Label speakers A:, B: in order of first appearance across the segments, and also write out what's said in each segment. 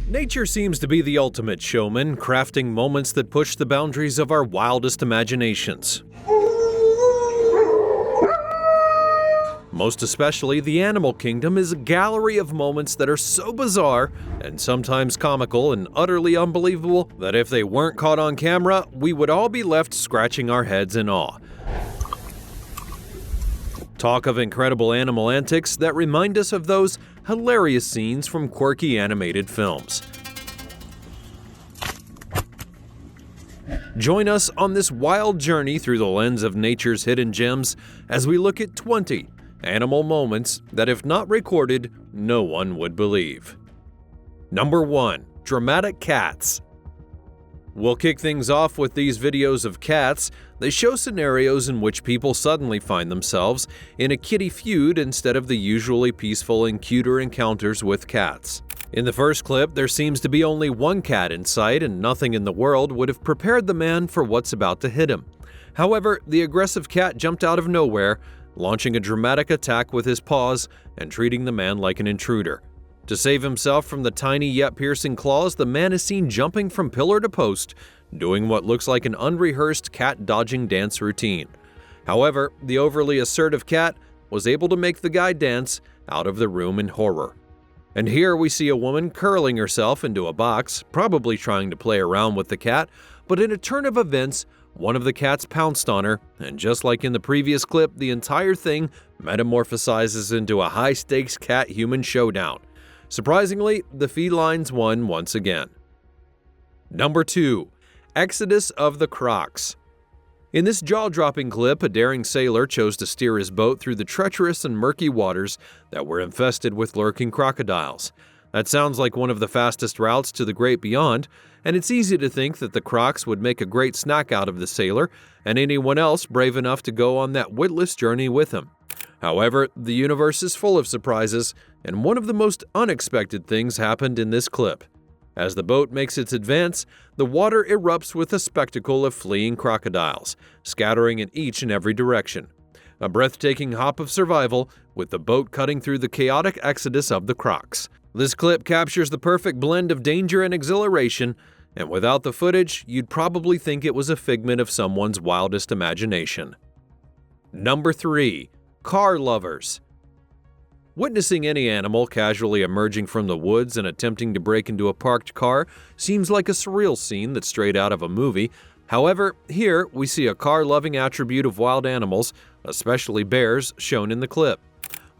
A: Nature seems to be the ultimate showman, crafting moments that push the boundaries of our wildest imaginations. Most especially, the animal kingdom is a gallery of moments that are so bizarre and sometimes comical and utterly unbelievable that if they weren't caught on camera, we would all be left scratching our heads in awe. Talk of incredible animal antics that remind us of those hilarious scenes from quirky animated films. Join us on this wild journey through the lens of nature's hidden gems as we look at 20 animal moments that, if not recorded, no one would believe. Number 1. Dramatic cats. We'll kick things off with these videos of cats. They show scenarios in which people suddenly find themselves in a kitty feud instead of the usually peaceful and cuter encounters with cats. In the first clip, there seems to be only one cat in sight, and nothing in the world would have prepared the man for what's about to hit him. However, the aggressive cat jumped out of nowhere, launching a dramatic attack with his paws and treating the man like an intruder. To save himself from the tiny yet piercing claws, the man is seen jumping from pillar to post, doing what looks like an unrehearsed cat-dodging dance routine. However, the overly assertive cat was able to make the guy dance out of the room in horror. And here we see a woman curling herself into a box, probably trying to play around with the cat, but in a turn of events, one of the cats pounced on her, and just like in the previous clip, the entire thing metamorphosizes into a high-stakes cat-human showdown. Surprisingly, the felines won once again. Number 2. Exodus of the Crocs. In this jaw-dropping clip, a daring sailor chose to steer his boat through the treacherous and murky waters that were infested with lurking crocodiles. That sounds like one of the fastest routes to the great beyond, and it's easy to think that the crocs would make a great snack out of the sailor and anyone else brave enough to go on that witless journey with him. However, the universe is full of surprises, and one of the most unexpected things happened in this clip. As the boat makes its advance, the water erupts with a spectacle of fleeing crocodiles, scattering in each and every direction. A breathtaking hop of survival, with the boat cutting through the chaotic exodus of the crocs. This clip captures the perfect blend of danger and exhilaration, and without the footage, you'd probably think it was a figment of someone's wildest imagination. Number 3. Car lovers. Witnessing any animal casually emerging from the woods and attempting to break into a parked car seems like a surreal scene that's straight out of a movie. However, here we see a car-loving attribute of wild animals, especially bears, shown in the clip.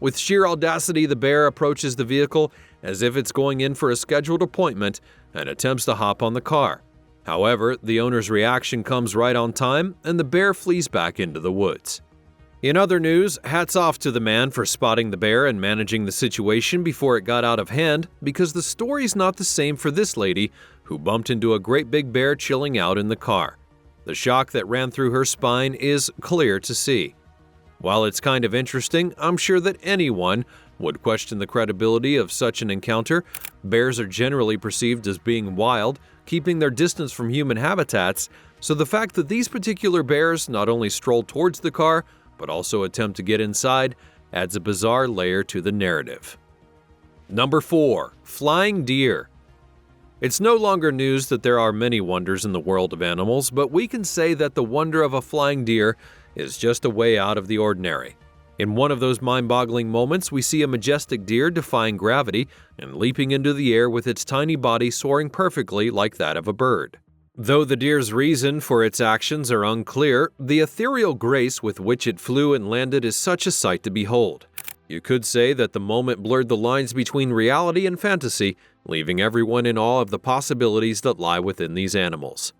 A: With sheer audacity, the bear approaches the vehicle as if it's going in for a scheduled appointment and attempts to hop on the car. However, the owner's reaction comes right on time, and the bear flees back into the woods. In other news, hats off to the man for spotting the bear and managing the situation before it got out of hand, because the story's not the same for this lady who bumped into a great big bear chilling out in the car. The shock that ran through her spine is clear to see. While it's kind of interesting, I'm sure that anyone would question the credibility of such an encounter. Bears are generally perceived as being wild, keeping their distance from human habitats, so the fact that these particular bears not only stroll towards the car, but also attempt to get inside, adds a bizarre layer to the narrative. Number 4. Flying deer. It's no longer news that there are many wonders in the world of animals, but we can say that the wonder of a flying deer is just a way out of the ordinary. In one of those mind-boggling moments, we see a majestic deer defying gravity and leaping into the air with its tiny body soaring perfectly like that of a bird. Though the deer's reason for its actions are unclear, the ethereal grace with which it flew and landed is such a sight to behold. You could say that the moment blurred the lines between reality and fantasy, leaving everyone in awe of the possibilities that lie within these animals.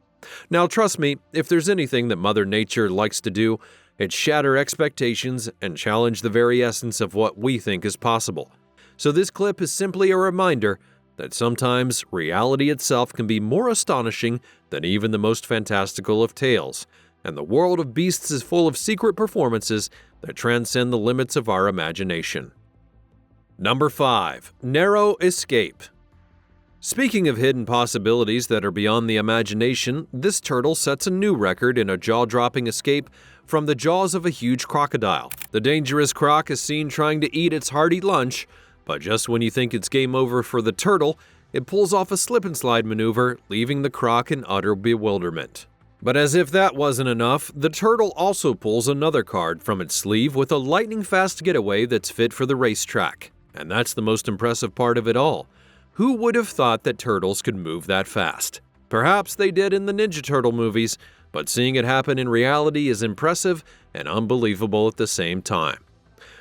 A: Now trust me, if there's anything that Mother Nature likes to do, it's shatter expectations and challenge the very essence of what we think is possible. So this clip is simply a reminder that sometimes reality itself can be more astonishing than even the most fantastical of tales, and the world of beasts is full of secret performances that transcend the limits of our imagination. Number 5. Narrow escape. Speaking of hidden possibilities that are beyond the imagination, this turtle sets a new record in a jaw-dropping escape from the jaws of a huge crocodile. The dangerous croc is seen trying to eat its hearty lunch, but just when you think it's game over for the turtle, it pulls off a slip-and-slide maneuver, leaving the croc in utter bewilderment. But as if that wasn't enough, the turtle also pulls another card from its sleeve with a lightning-fast getaway that's fit for the racetrack. And that's the most impressive part of it all. Who would have thought that turtles could move that fast? Perhaps they did in the Ninja Turtle movies, but seeing it happen in reality is impressive and unbelievable at the same time.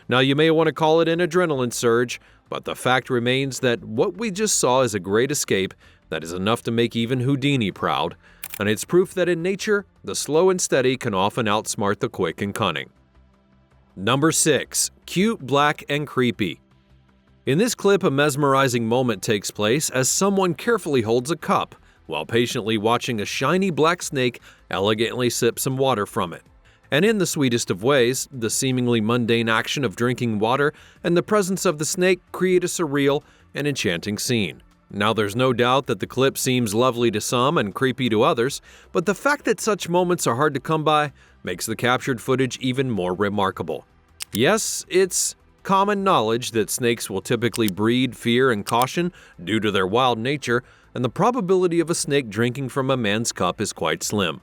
A: Now, you may want to call it an adrenaline surge, but the fact remains that what we just saw is a great escape that is enough to make even Houdini proud, and it's proof that in nature, the slow and steady can often outsmart the quick and cunning. Number 6. Cute, black, and creepy. In this clip, a mesmerizing moment takes place as someone carefully holds a cup while patiently watching a shiny black snake elegantly sip some water from it. And in the sweetest of ways, the seemingly mundane action of drinking water and the presence of the snake create a surreal and enchanting scene. Now, there's no doubt that the clip seems lovely to some and creepy to others, but the fact that such moments are hard to come by makes the captured footage even more remarkable. Yes, it's common knowledge that snakes will typically breed fear and caution due to their wild nature, and the probability of a snake drinking from a man's cup is quite slim.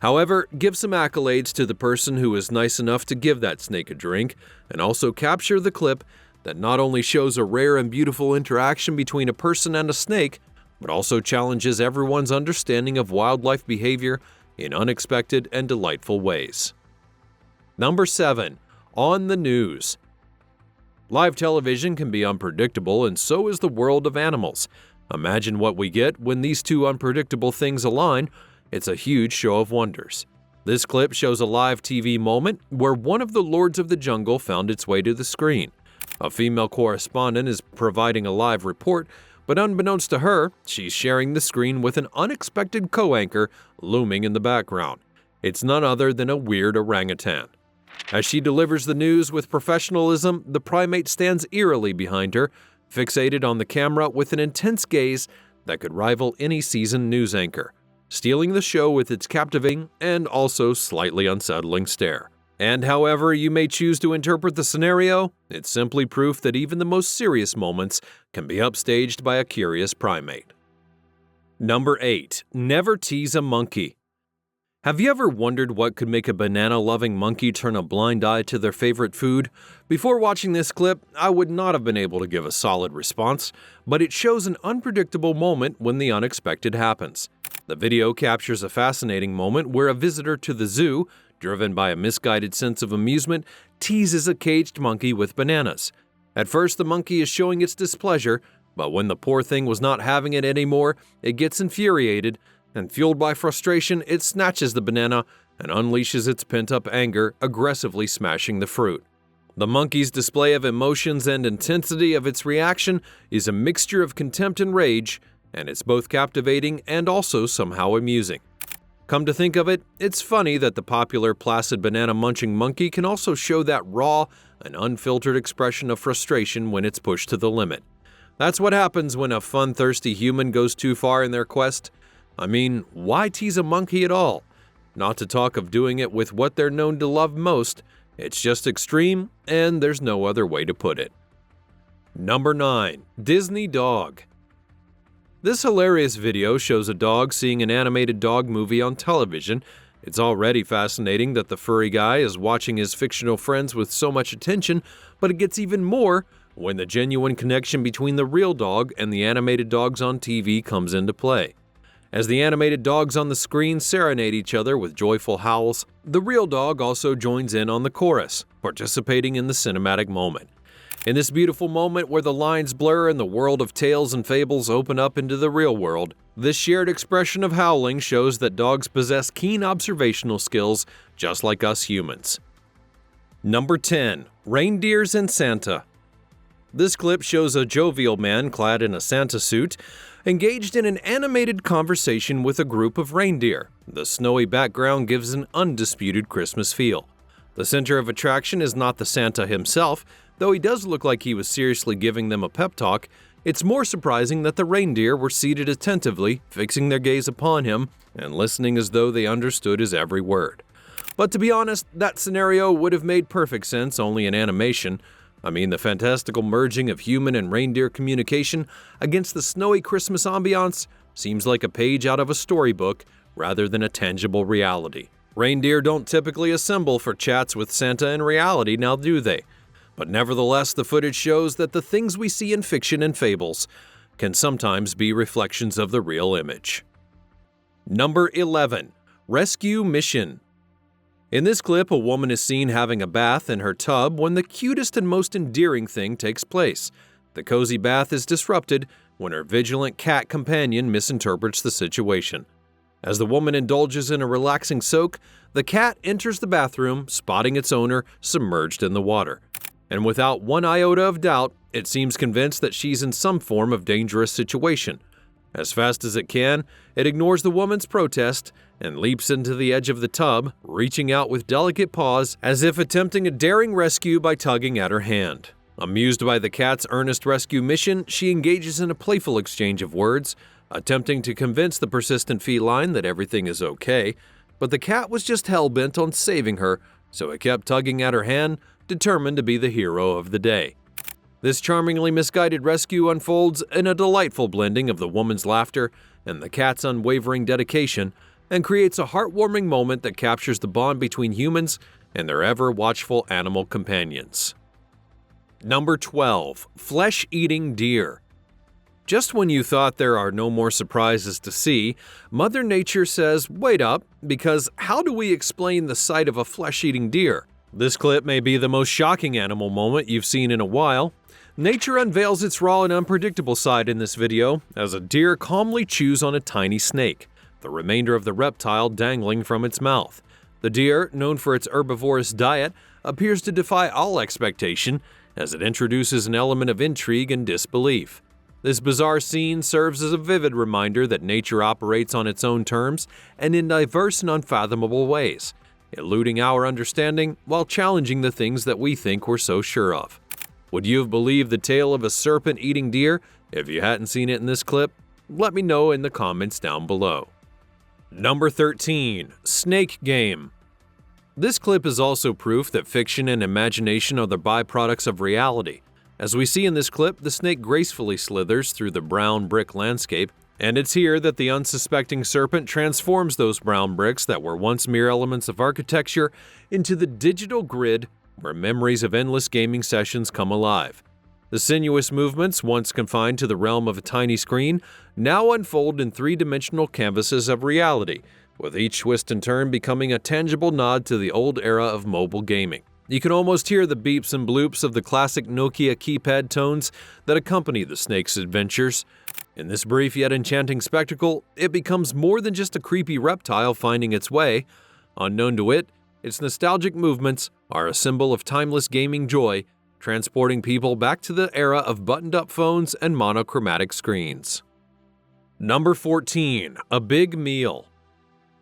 A: However, give some accolades to the person who is nice enough to give that snake a drink, and also capture the clip that not only shows a rare and beautiful interaction between a person and a snake, but also challenges everyone's understanding of wildlife behavior in unexpected and delightful ways. Number 7. On the news. Live television can be unpredictable, and so is the world of animals. Imagine what we get when these two unpredictable things align. It's a huge show of wonders. This clip shows a live TV moment where one of the lords of the jungle found its way to the screen. A female correspondent is providing a live report, but unbeknownst to her, she's sharing the screen with an unexpected co-anchor looming in the background. It's none other than a weird orangutan. As she delivers the news with professionalism, the primate stands eerily behind her, fixated on the camera with an intense gaze that could rival any seasoned news anchor, stealing the show with its captivating and also slightly unsettling stare. And however you may choose to interpret the scenario, it's simply proof that even the most serious moments can be upstaged by a curious primate. Number 8. Never tease a monkey. Have you ever wondered what could make a banana-loving monkey turn a blind eye to their favorite food? Before watching this clip, I would not have been able to give a solid response, but it shows an unpredictable moment when the unexpected happens. The video captures a fascinating moment where a visitor to the zoo, driven by a misguided sense of amusement, teases a caged monkey with bananas. At first, the monkey is showing its displeasure, but when the poor thing was not having it anymore, it gets infuriated, and fueled by frustration, it snatches the banana and unleashes its pent-up anger, aggressively smashing the fruit. The monkey's display of emotions and intensity of its reaction is a mixture of contempt and rage, and it's both captivating and also somehow amusing. Come to think of it, it's funny that the popular placid banana-munching monkey can also show that raw and unfiltered expression of frustration when it's pushed to the limit. That's what happens when a fun, thirsty human goes too far in their quest. I mean, why tease a monkey at all? Not to talk of doing it with what they're known to love most. It's just extreme, and there's no other way to put it. Number 9. Disney Dog. This hilarious video shows a dog seeing an animated dog movie on television. It's already fascinating that the furry guy is watching his fictional friends with so much attention, but it gets even more when the genuine connection between the real dog and the animated dogs on TV comes into play. As the animated dogs on the screen serenade each other with joyful howls, the real dog also joins in on the chorus, participating in the cinematic moment. In this beautiful moment where the lines blur and the world of tales and fables open up into the real world, this shared expression of howling shows that dogs possess keen observational skills just like us humans. Number 10. Reindeers and Santa. This clip shows a jovial man clad in a Santa suit engaged in an animated conversation with a group of reindeer. The snowy background gives an undisputed Christmas feel. The center of attraction is not the Santa himself, though he does look like he was seriously giving them a pep talk. It's more surprising that the reindeer were seated attentively, fixing their gaze upon him and listening as though they understood his every word. But to be honest, that scenario would have made perfect sense only in animation. I mean, the fantastical merging of human and reindeer communication against the snowy Christmas ambiance seems like a page out of a storybook rather than a tangible reality. Reindeer don't typically assemble for chats with Santa in reality, now do they? But nevertheless, the footage shows that the things we see in fiction and fables can sometimes be reflections of the real image. Number 11. Rescue Mission. In this clip, a woman is seen having a bath in her tub when the cutest and most endearing thing takes place. The cozy bath is disrupted when her vigilant cat companion misinterprets the situation. As the woman indulges in a relaxing soak, the cat enters the bathroom, spotting its owner submerged in the water. And without one iota of doubt, it seems convinced that she's in some form of dangerous situation. As fast as it can, it ignores the woman's protest and leaps into the edge of the tub, reaching out with delicate paws as if attempting a daring rescue by tugging at her hand. Amused by the cat's earnest rescue mission, she engages in a playful exchange of words, attempting to convince the persistent feline that everything is okay, but the cat was just hell-bent on saving her, so it kept tugging at her hand, determined to be the hero of the day. This charmingly misguided rescue unfolds in a delightful blending of the woman's laughter and the cat's unwavering dedication, and creates a heartwarming moment that captures the bond between humans and their ever-watchful animal companions. Number 12. Flesh-eating deer. Just when you thought there are no more surprises to see, Mother Nature says, wait up, because how do we explain the sight of a flesh-eating deer? This clip may be the most shocking animal moment you've seen in a while. Nature unveils its raw and unpredictable side in this video, as a deer calmly chews on a tiny snake, the remainder of the reptile dangling from its mouth. The deer, known for its herbivorous diet, appears to defy all expectation, as it introduces an element of intrigue and disbelief. This bizarre scene serves as a vivid reminder that nature operates on its own terms and in diverse and unfathomable ways, eluding our understanding while challenging the things that we think we're so sure of. Would you have believed the tale of a serpent-eating deer if you hadn't seen it in this clip? Let me know in the comments down below. Number 13. Snake Game. This clip is also proof that fiction and imagination are the byproducts of reality. As we see in this clip, the snake gracefully slithers through the brown brick landscape, and it's here that the unsuspecting serpent transforms those brown bricks that were once mere elements of architecture into the digital grid where memories of endless gaming sessions come alive. The sinuous movements, once confined to the realm of a tiny screen, now unfold in three-dimensional canvases of reality, with each twist and turn becoming a tangible nod to the old era of mobile gaming. You can almost hear the beeps and bloops of the classic Nokia keypad tones that accompany the snake's adventures. In this brief yet enchanting spectacle, it becomes more than just a creepy reptile finding its way. Unknown to it, its nostalgic movements are a symbol of timeless gaming joy, transporting people back to the era of buttoned-up phones and monochromatic screens. Number 14. A Big Meal.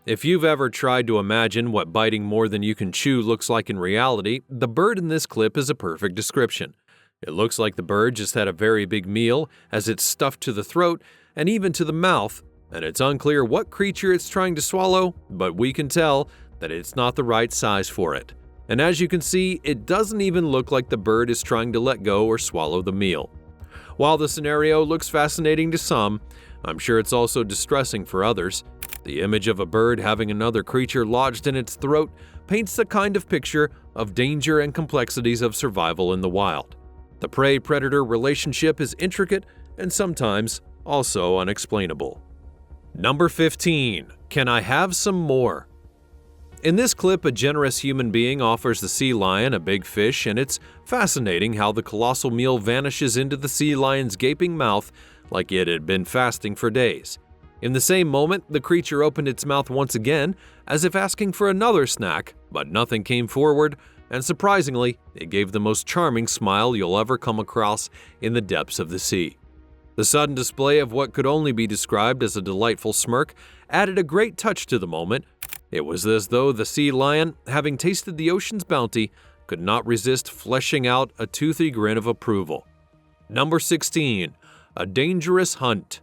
A: If you've ever tried to imagine what biting more than you can chew looks like in reality, the bird in this clip is a perfect description. It looks like the bird just had a very big meal, as it's stuffed to the throat and even to the mouth, and it's unclear what creature it's trying to swallow, but we can tell that it's not the right size for it. And as you can see, it doesn't even look like the bird is trying to let go or swallow the meal. While the scenario looks fascinating to some, I'm sure it's also distressing for others. The image of a bird having another creature lodged in its throat paints the kind of picture of danger and complexities of survival in the wild. The prey-predator relationship is intricate and sometimes also unexplainable. Number 15. Can I have some more? In this clip, a generous human being offers the sea lion a big fish, and it's fascinating how the colossal meal vanishes into the sea lion's gaping mouth like it had been fasting for days. In the same moment, the creature opened its mouth once again, as if asking for another snack, but nothing came forward, and surprisingly, it gave the most charming smile you'll ever come across in the depths of the sea. The sudden display of what could only be described as a delightful smirk added a great touch to the moment. It was as though the sea lion, having tasted the ocean's bounty, could not resist fleshing out a toothy grin of approval. Number 16. A Dangerous Hunt.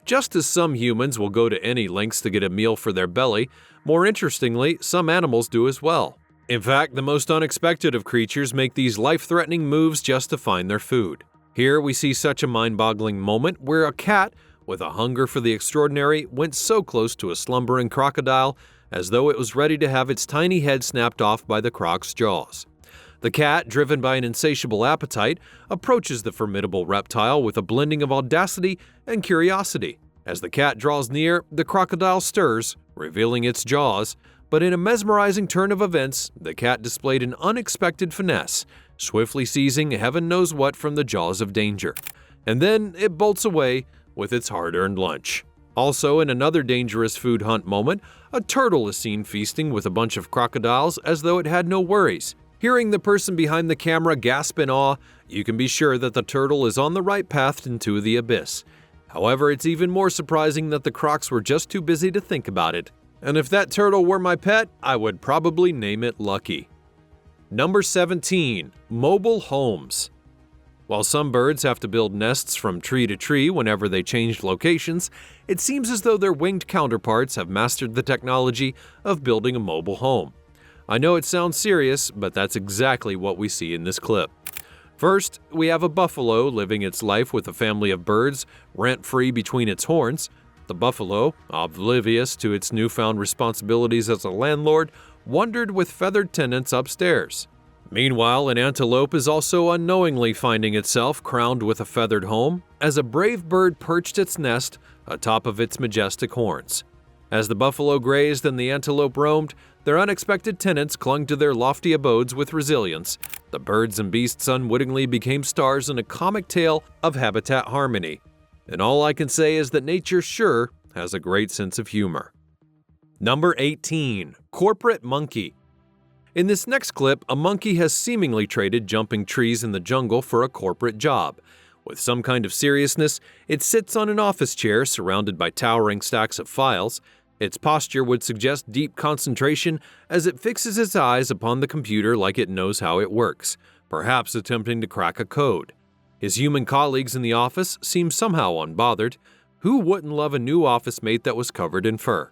A: Just as some humans will go to any lengths to get a meal for their belly, more interestingly, some animals do as well. In fact, the most unexpected of creatures make these life-threatening moves just to find their food. Here we see such a mind-boggling moment where a cat, with a hunger for the extraordinary, went so close to a slumbering crocodile as though it was ready to have its tiny head snapped off by the croc's jaws. The cat, driven by an insatiable appetite, approaches the formidable reptile with a blending of audacity and curiosity. As the cat draws near, the crocodile stirs, revealing its jaws, but in a mesmerizing turn of events, the cat displayed an unexpected finesse, swiftly seizing heaven knows what from the jaws of danger. And then it bolts away with its hard-earned lunch. Also, in another dangerous food hunt moment, a turtle is seen feasting with a bunch of crocodiles as though it had no worries. Hearing the person behind the camera gasp in awe, you can be sure that the turtle is on the right path into the abyss. However, it's even more surprising that the crocs were just too busy to think about it. And if that turtle were my pet, I would probably name it Lucky. Number 17. Mobile homes. While some birds have to build nests from tree to tree whenever they change locations, it seems as though their winged counterparts have mastered the technology of building a mobile home. I know it sounds serious, but that's exactly what we see in this clip. First, we have a buffalo living its life with a family of birds rent-free between its horns. The buffalo, oblivious to its newfound responsibilities as a landlord, wandered with feathered tenants upstairs. Meanwhile, an antelope is also unknowingly finding itself crowned with a feathered home as a brave bird perched its nest atop of its majestic horns. As the buffalo grazed and the antelope roamed, their unexpected tenants clung to their lofty abodes with resilience. The birds and beasts unwittingly became stars in a comic tale of habitat harmony. And all I can say is that nature sure has a great sense of humor. Number 18. Corporate Monkey. In this next clip, a monkey has seemingly traded jumping trees in the jungle for a corporate job. With some kind of seriousness, it sits on an office chair surrounded by towering stacks of files. Its posture would suggest deep concentration as it fixes its eyes upon the computer like it knows how it works, perhaps attempting to crack a code. His human colleagues in the office seem somehow unbothered. Who wouldn't love a new office mate that was covered in fur?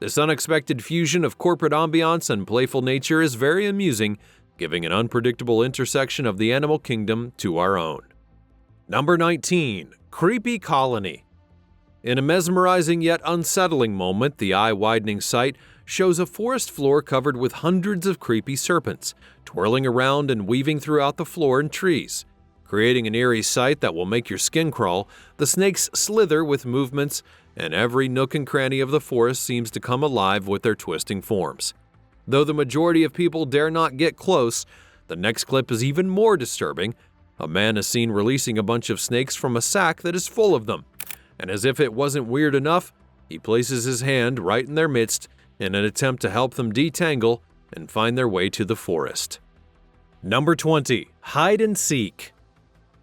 A: This unexpected fusion of corporate ambiance and playful nature is very amusing, giving an unpredictable intersection of the animal kingdom to our own. Number 19. Creepy Colony. In a mesmerizing yet unsettling moment, the eye-widening sight shows a forest floor covered with hundreds of creepy serpents, twirling around and weaving throughout the floor and trees. Creating an eerie sight that will make your skin crawl, the snakes slither with movements, and every nook and cranny of the forest seems to come alive with their twisting forms. Though the majority of people dare not get close, the next clip is even more disturbing. A man is seen releasing a bunch of snakes from a sack that is full of them. And as if it wasn't weird enough, he places his hand right in their midst in an attempt to help them detangle and find their way to the forest. Number 20. Hide and Seek.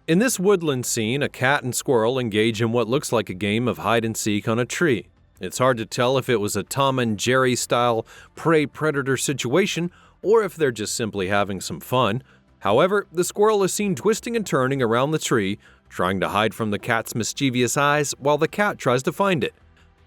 A: In this woodland scene, a cat and squirrel engage in what looks like a game of hide and seek on a tree. It's hard to tell if it was a Tom and Jerry style prey-predator situation or if they're just simply having some fun. However, the squirrel is seen twisting and turning around the tree, trying to hide from the cat's mischievous eyes while the cat tries to find it.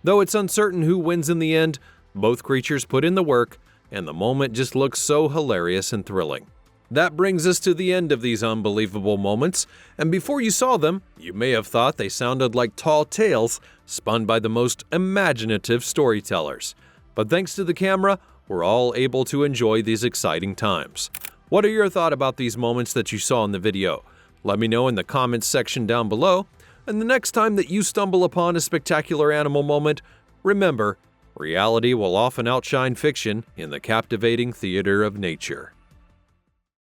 A: Though it's uncertain who wins in the end, both creatures put in the work, and the moment just looks so hilarious and thrilling. That brings us to the end of these unbelievable moments, and before you saw them, you may have thought they sounded like tall tales spun by the most imaginative storytellers. But thanks to the camera, we're all able to enjoy these exciting times. What are your thoughts about these moments that you saw in the video? Let me know in the comments section down below, and the next time that you stumble upon a spectacular animal moment, remember, reality will often outshine fiction in the captivating theater of nature.